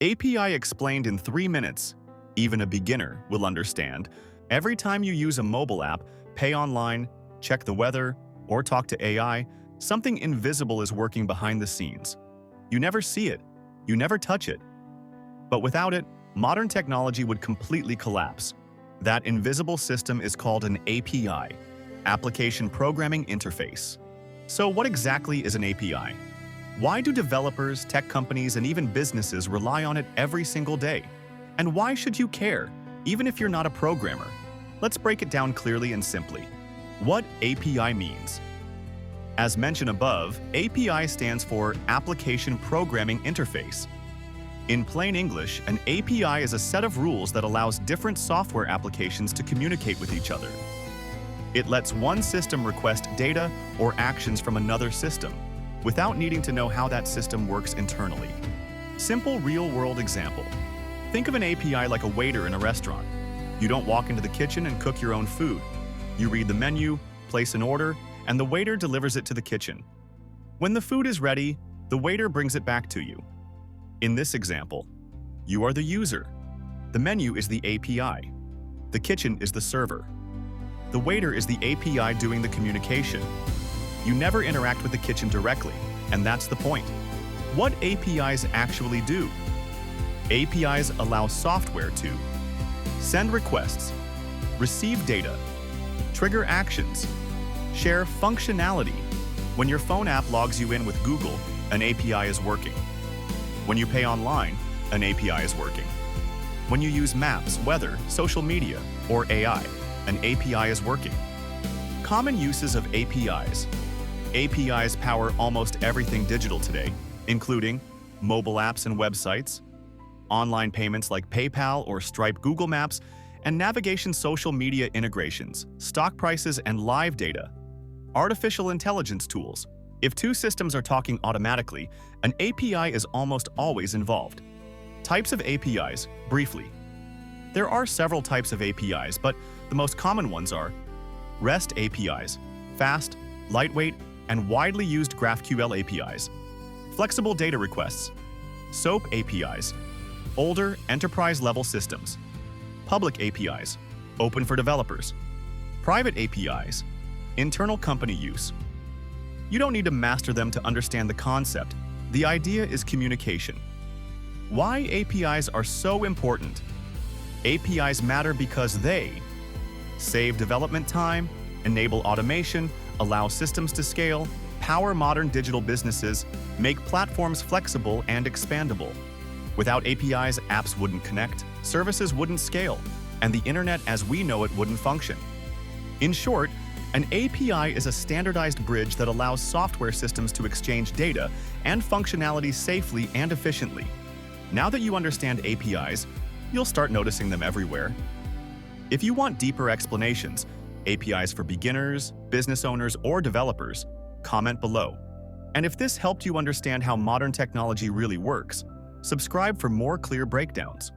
API explained in 3 minutes. Even a beginner will understand. Every time you use a mobile app, pay online, check the weather, or talk to AI, something invisible is working behind the scenes. You never see it. You never touch it. But without it, modern technology would completely collapse. That invisible system is called an API, Application Programming Interface. So what exactly is an API? Why do developers, tech companies, and even businesses rely on it every single day? And why should you care, even if you're not a programmer? Let's break it down clearly and simply. What API means. As mentioned above, API stands for Application Programming Interface. In plain English, an API is a set of rules that allows different software applications to communicate with each other. It lets one system request data or actions from another system, without needing to know how that system works internally. Simple real-world example. Think of an API like a waiter in a restaurant. You don't walk into the kitchen and cook your own food. You read the menu, place an order, and the waiter delivers it to the kitchen. When the food is ready, the waiter brings it back to you. In this example, you are the user. The menu is the API. The kitchen is the server. The waiter is the API doing the communication. You never interact with the kitchen directly, and that's the point. What APIs actually do? APIs allow software to send requests, receive data, trigger actions, share functionality. When your phone app logs you in with Google, an API is working. When you pay online, an API is working. When you use maps, weather, social media, or AI, an API is working. Common uses of APIs. APIs power almost everything digital today, including mobile apps and websites, online payments like PayPal or Stripe, Google Maps, and navigation social media integrations, stock prices and live data. Artificial intelligence tools. If two systems are talking automatically, an API is almost always involved. Types of APIs, briefly. There are several types of APIs, but the most common ones are REST APIs, fast, lightweight, and widely used GraphQL APIs. Flexible data requests. SOAP APIs, older enterprise-level systems. Public APIs, open for developers. Private APIs, internal company use. You don't need to master them to understand the concept. The idea is communication. Why APIs are so important? APIs matter because they save development time, enable automation, allow systems to scale, power modern digital businesses, make platforms flexible and expandable. Without APIs, apps wouldn't connect, services wouldn't scale, and the internet as we know it wouldn't function. In short, an API is a standardized bridge that allows software systems to exchange data and functionality safely and efficiently. Now that you understand APIs, you'll start noticing them everywhere. If you want deeper explanations, APIs for beginners, business owners, or developers, comment below. And if this helped you understand how modern technology really works, subscribe for more clear breakdowns.